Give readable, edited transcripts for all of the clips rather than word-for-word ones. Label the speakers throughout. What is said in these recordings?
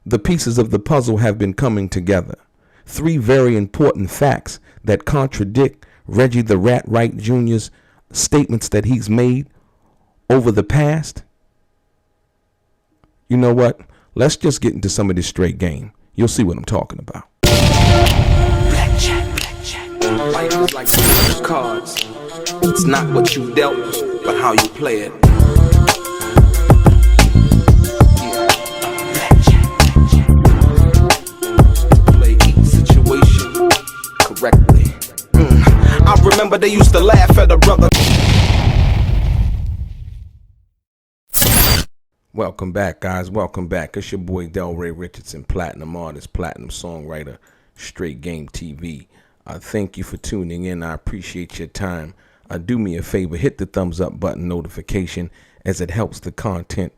Speaker 1: the pieces of the puzzle have been coming together. 3 very important facts that contradict Reggie the Rat Wright Jr.'s statements that he's made over the past. You know what? Let's just get into some of this straight game. You'll see what I'm talking about.
Speaker 2: Blackjack. Life is like cards. It's not what you dealt, but how you play it. Play each situation correctly. I remember they used to laugh at a brother.
Speaker 1: Welcome back, guys. Welcome back. It's your boy DELRAY Richardson, platinum artist, platinum songwriter, Straight Game TV. Thank you for tuning in. I appreciate your time. Do me a favor, hit the thumbs up button notification, as it helps the content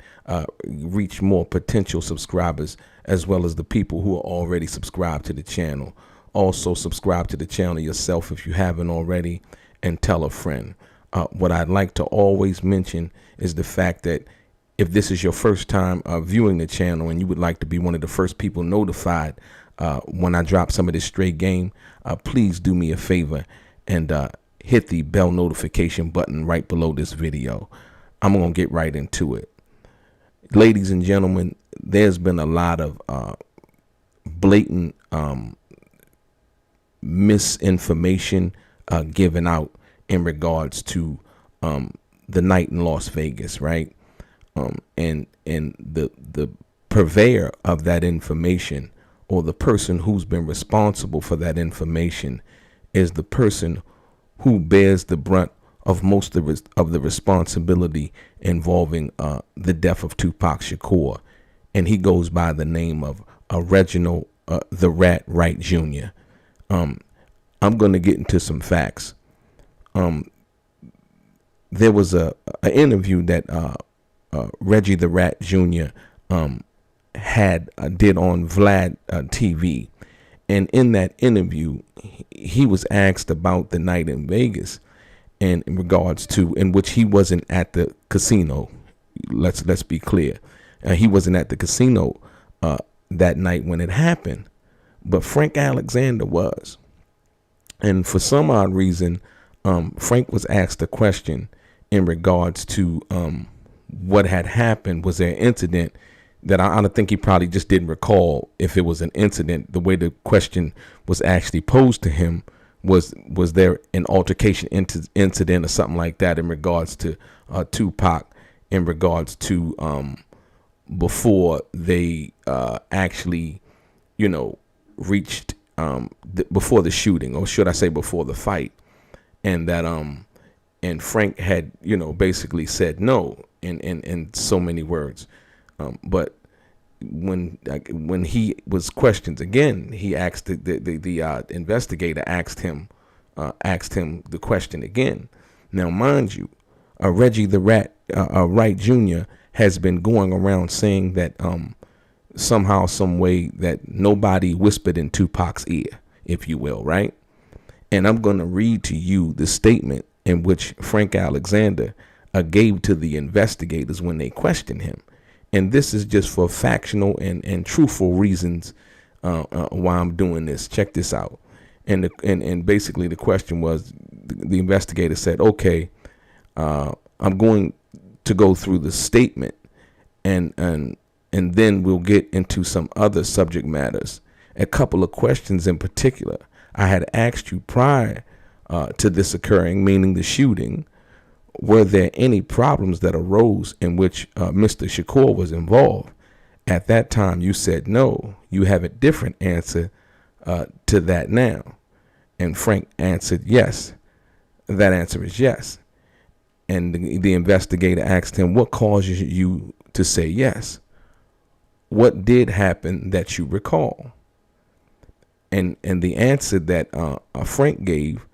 Speaker 1: reach more potential subscribers, as well as the people who are already subscribed to the channel. Also, subscribe to the channel yourself if you haven't already, and tell a friend. What I'd like to always mention is the fact that if this is your first time viewing the channel and you would like to be one of the first people notified when I drop some of this straight game, please do me a favor and hit the bell notification button right below this video. I'm going to get right into it. Ladies and gentlemen, there's been a lot of blatant misinformation given out in regards to the night in Las Vegas, right? And the purveyor of that information, or the person who's been responsible for that information, is the person who bears the brunt of most of the responsibility involving the death of Tupac Shakur, and he goes by the name of Reginald the Rat Wright Jr. I'm going to get into some facts. There was an interview that Reggie the Rat Jr. Did on Vlad TV, and in that interview he was asked about the night in Vegas, and in regards to in which he wasn't at the casino. Let's be clear, he wasn't at the casino that night when it happened, but Frank Alexander was. And for some odd reason, Frank was asked a question in regards to what had happened. Was there an incident that I don't think he probably just didn't recall if it was an incident. The way the question was actually posed to him was there an altercation incident or something like that in regards to Tupac, in regards to before they actually, reached before the shooting, or should I say before the fight, and that and Frank had basically said no in so many words. But when he was questioned again, he asked the investigator asked him the question again. Now, mind you, Reggie the Rat Wright Jr. has been going around saying that somehow, some way, that nobody whispered in Tupac's ear, if you will, right? And I'm going to read to you the statement in which Frank Alexander gave to the investigators when they questioned him. And this is just for factional and truthful reasons why I'm doing this. Check this out. And basically the question was, the investigator said, okay, I'm going to go through the statement and then we'll get into some other subject matters. A couple of questions in particular I had asked you prior to this occurring, meaning the shooting. Were there any problems that arose in which Mr. Shakur was involved? At that time, you said no. You have a different answer to that now. And Frank answered yes. That answer is yes. And the investigator asked him, what causes you to say yes? What did happen that you recall? And the answer that Frank gave,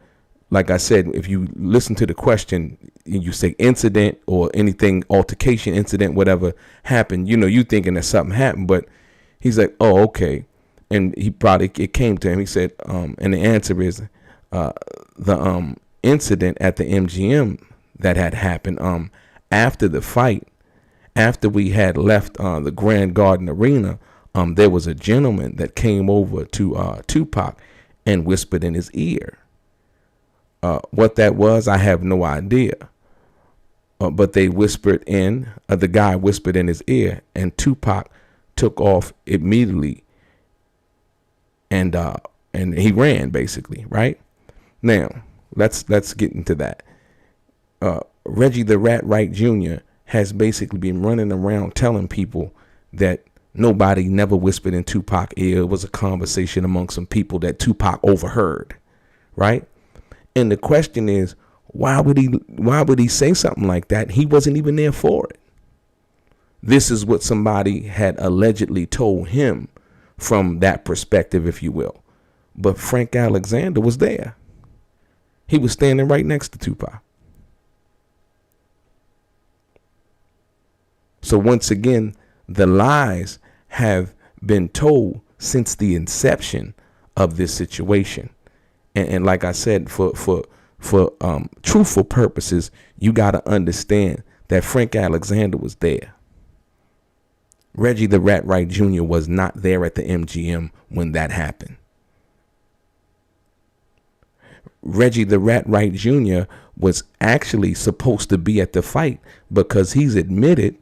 Speaker 1: like I said, if you listen to the question, you say incident or anything, altercation, incident, whatever happened, you thinking that something happened, but he's like, oh, okay. And it came to him. He said, and the answer is the incident at the MGM that had happened after the fight, after we had left the Grand Garden Arena, there was a gentleman that came over to Tupac and whispered in his ear. What that was, I have no idea. But they whispered in, the guy whispered in his ear, and Tupac took off immediately, and he ran, basically, right? Now, let's get into that. Reggie the Rat Wright Jr. has basically been running around telling people that nobody never whispered in Tupac's ear. It was a conversation among some people that Tupac overheard, right? And the question is, why would he say something like that? He wasn't even there for it. This is what somebody had allegedly told him from that perspective, if you will. But Frank Alexander was there. He was standing right next to Tupac. So once again, the lies have been told since the inception of this situation. And like I said, for truthful purposes, you got to understand that Frank Alexander was there. Reggie the Rat Wright Jr. was not there at the MGM when that happened. Reggie the Rat Wright Jr. was actually supposed to be at the fight because he's admitted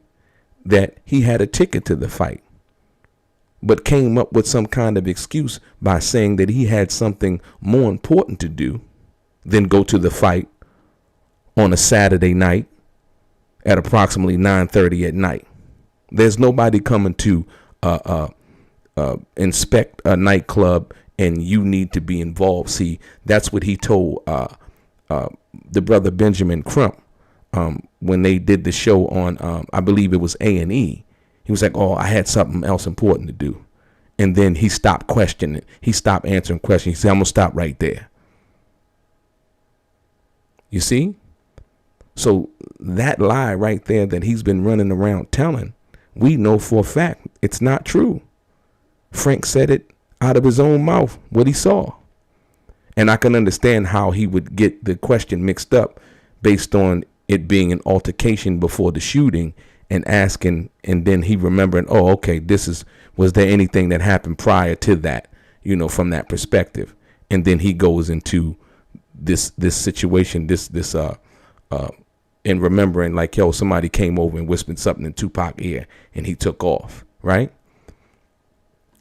Speaker 1: that he had a ticket to the fight, but came up with some kind of excuse by saying that he had something more important to do than go to the fight on a Saturday night at approximately 9:30 at night. There's nobody coming to inspect a nightclub and you need to be involved. See, that's what he told the brother Benjamin Crump when they did the show on, I believe it was A&E. He was like, oh, I had something else important to do. And then he stopped questioning. He stopped answering questions. He said, I'm going to stop right there. You see? So that lie right there that he's been running around telling, we know for a fact it's not true. Frank said it out of his own mouth, what he saw. And I can understand how he would get the question mixed up based on it being an altercation before the shooting and asking, and then he remembering, oh, okay, was there anything that happened prior to that, from that perspective? And then he goes into this situation, and remembering like, yo, somebody came over and whispered something in Tupac's ear and he took off, right?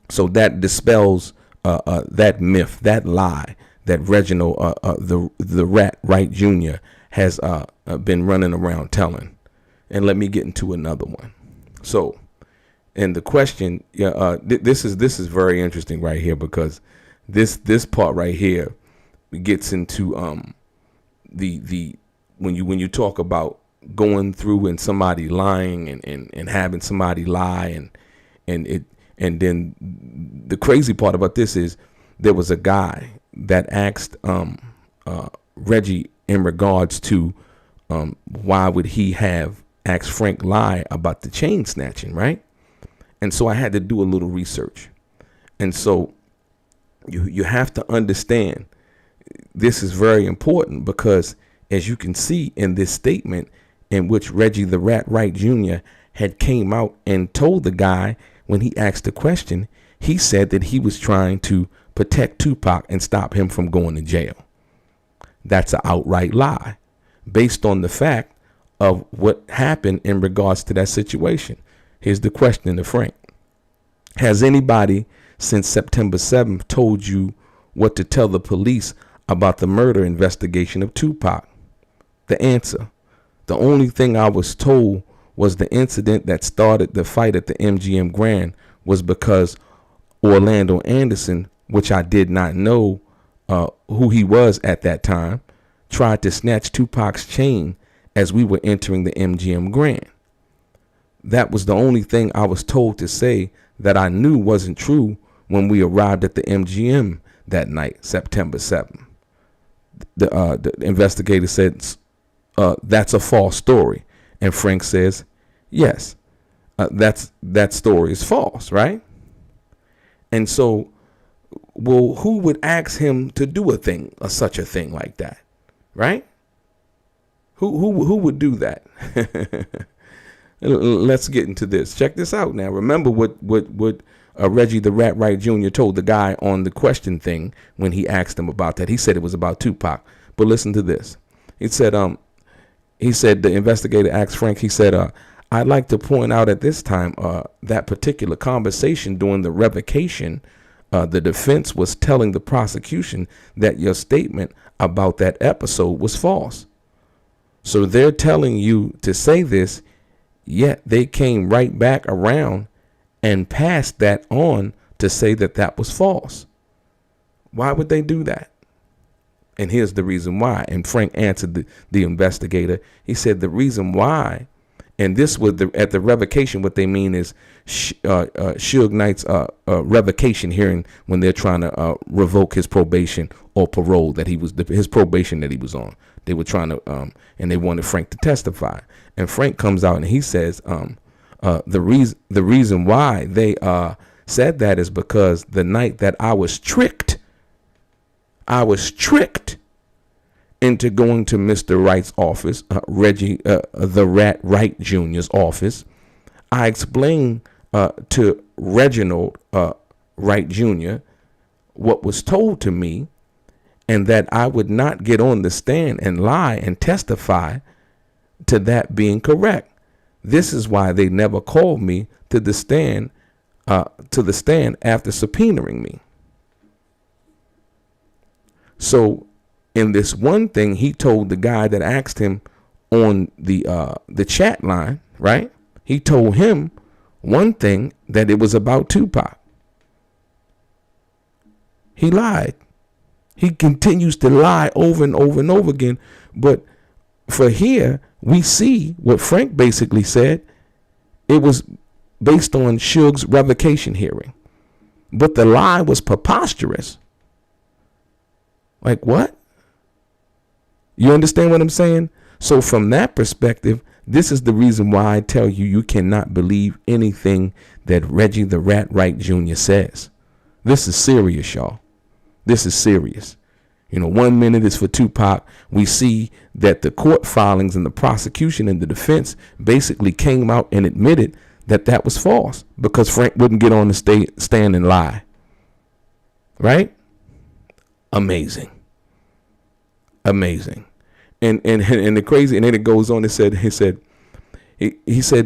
Speaker 1: So that dispels that myth, that lie that Reginald, the Rat Wright Jr. has been running around telling. And let me get into another one. So, and the question, this is very interesting right here, because this part right here gets into the when you talk about going through and somebody lying and having somebody lie and then the crazy part about this is there was a guy that asked Reggie in regards to why would he have asked Frank lie about the chain snatching, right? And so I had to do a little research. And so you have to understand this is very important, because as you can see in this statement in which Reggie the Rat Wright Jr. had came out and told the guy when he asked the question, he said that he was trying to protect Tupac and stop him from going to jail. That's an outright lie based on the fact of what happened in regards to that situation. Here's the question to Frank. Has anybody since September 7th told you what to tell the police about the murder investigation of Tupac? The answer: the only thing I was told was the incident that started the fight at the MGM Grand was because Orlando Anderson, which I did not know who he was at that time, tried to snatch Tupac's chain as we were entering the MGM Grand. That was the only thing I was told to say that I knew wasn't true when we arrived at the MGM that night, September 7th. The investigator said, that's a false story. And Frank says, yes, that story is false, right? And so, well, who would ask him to do such a thing like that, right? Who would do that? Let's get into this. Check this out now. Remember what Reggie the Rat Wright Jr. told the guy on the question thing when he asked him about that. He said it was about Tupac. But listen to this. He said the investigator asked Frank, he said, I'd like to point out at this time that particular conversation during the revocation, the defense was telling the prosecution that your statement about that episode was false. So they're telling you to say this, yet they came right back around and passed that on to say that that was false. Why would they do that? And here's the reason why. And Frank answered the investigator. He said the reason why, and this was at the revocation, what they mean is Suge Knight's revocation hearing when they're trying to revoke his probation or parole that he was, his probation that he was on. They were trying to, and they wanted Frank to testify. And Frank comes out and he says, the reason why they said that is because the night that I was tricked into going to Mr. Wright's office, Reggie the Rat Wright Jr.'s office. I explained to Reginald Wright Jr. what was told to me, and that I would not get on the stand and lie and testify to that being correct. This is why they never called me to the stand after subpoenaing me. So in this one thing, he told the guy that asked him on the chat line, right? He told him one thing, that it was about Tupac. He lied. He continues to lie over and over and over again. But for here, we see what Frank basically said. It was based on Suge's revocation hearing. But the lie was preposterous. Like what? You understand what I'm saying? So from that perspective, this is the reason why I tell you, you cannot believe anything that Reggie the Rat Wright Jr. says. This is serious, y'all. This is serious. You know, 1 minute is for Tupac. We see that the court filings and the prosecution and the defense basically came out and admitted that that was false because Frank wouldn't get on the stand and lie. Right? Amazing. Amazing. And the crazy, and then it goes on, he said,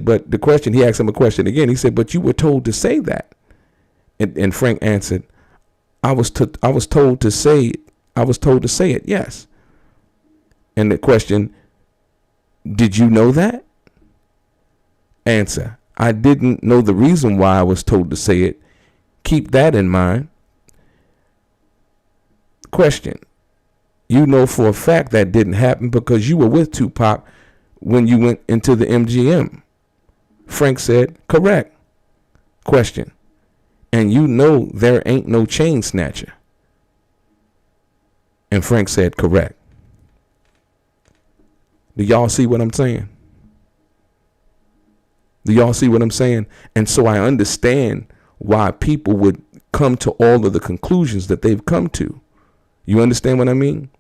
Speaker 1: but the question, he asked him a question again. He said, but you were told to say that. And Frank answered, I was told to say it. Yes. And the question, did you know that? Answer, I didn't know the reason why I was told to say it. Keep that in mind. Question, you know for a fact that didn't happen because you were with Tupac when you went into the MGM. Frank said, correct. Question, and you know there ain't no chain snatcher. And Frank said, correct. Do y'all see what I'm saying? Do y'all see what I'm saying? And so I understand why people would come to all of the conclusions that they've come to. You understand what I mean?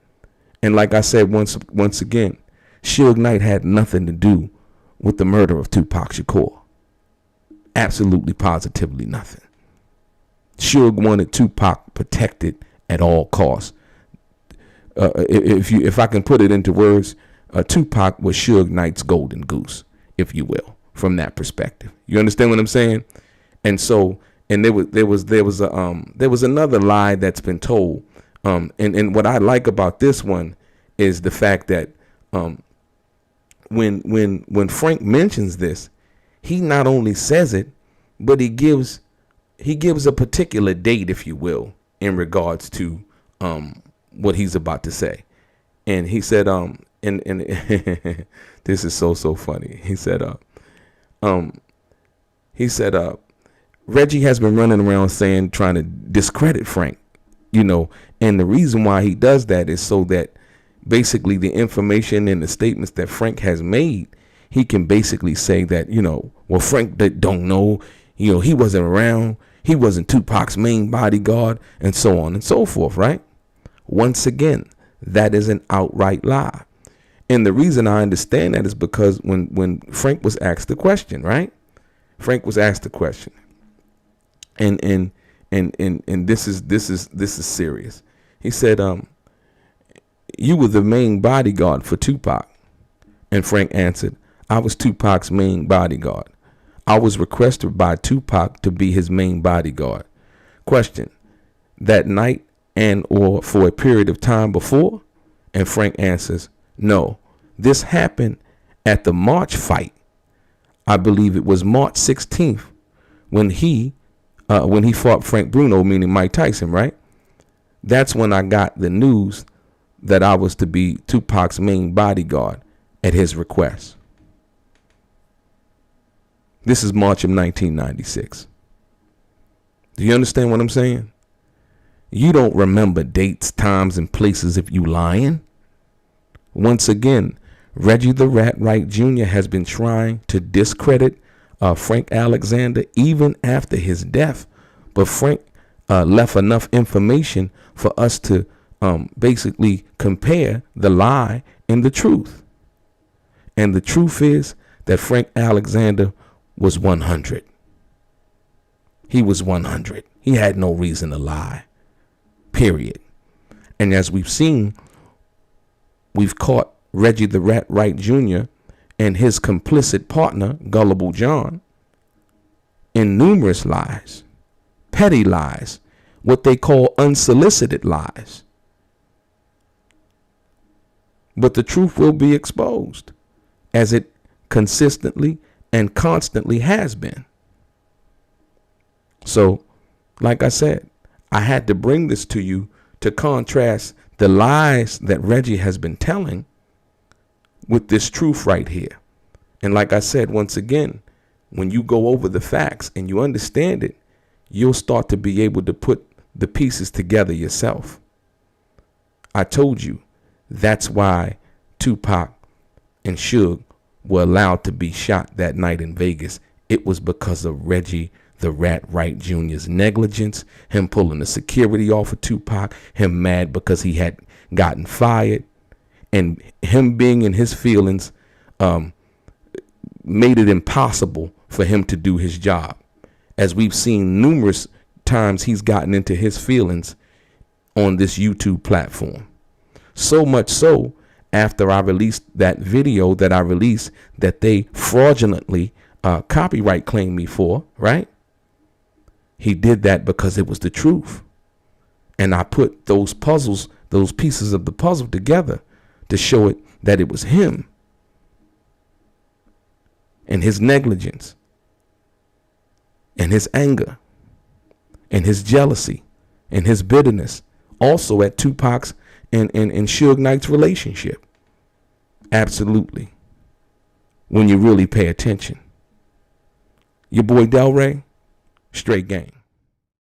Speaker 1: And like I said, once again, Suge Knight had nothing to do with the murder of Tupac Shakur. Absolutely, positively nothing. Suge wanted Tupac protected at all costs. If I can put it into words, Tupac was Suge Knight's golden goose, if you will, from that perspective. You understand what I'm saying? And so, and there was another lie that's been told. And what I like about this one is the fact that when Frank mentions this, he not only says it, but he gives a particular date, if you will, in regards to what he's about to say. And he said, and this is so funny. He said, Reggie has been running around trying to discredit Frank, you know, and the reason why he does that is so that basically the information and the statements that Frank has made, he can basically say that, you know, well, Frank don't know, you know, he wasn't around. He wasn't Tupac's main bodyguard and so on and so forth. Right. Once again, that is an outright lie. And the reason I understand that is because when Frank was asked the question, right? Frank was asked the question. And this is serious. He said, you were the main bodyguard for Tupac. And Frank answered, I was Tupac's main bodyguard. I was requested by Tupac to be his main bodyguard. Question, that night and or for a period of time before? And Frank answers, no, this happened at the March fight. I believe it was March 16th when he fought Frank Bruno, meaning Mike Tyson, right? That's when I got the news that I was to be Tupac's main bodyguard at his request. This is March of 1996. Do you understand what I'm saying? You don't remember dates, times, and places if you lying. Once again, Reggie the Rat Wright Jr. has been trying to discredit Frank Alexander even after his death. But Frank left enough information for us to basically compare the lie and the truth. And the truth is that Frank Alexander was 100. He was 100. He had no reason to lie. Period. And as we've seen, we've caught Reggie the Rat Wright Jr. and his complicit partner, Gullible John, in numerous lies, petty lies, what they call unsolicited lies. But the truth will be exposed, as it consistently and constantly has been. So, like I said, I had to bring this to you to contrast the lies that Reggie has been telling with this truth right here. And like I said, once again, when you go over the facts and you understand it, you'll start to be able to put the pieces together yourself. I told you that's why Tupac and Suge were allowed to be shot that night in Vegas. It was because of Reggie the Rat Wright Jr.'s negligence, him pulling the security off of Tupac, him mad because he had gotten fired, and him being in his feelings made it impossible for him to do his job. As we've seen numerous times, he's gotten into his feelings on this YouTube platform. So much so, after I released that video that I released that they fraudulently copyright claimed me for, right? He did that because it was the truth. And I put those puzzles, those pieces of the puzzle together to show it that it was him and his negligence and his anger and his jealousy and his bitterness also at Tupac's and Suge Knight's relationship. Absolutely. When you really pay attention. Your boy DELRAY, straight game.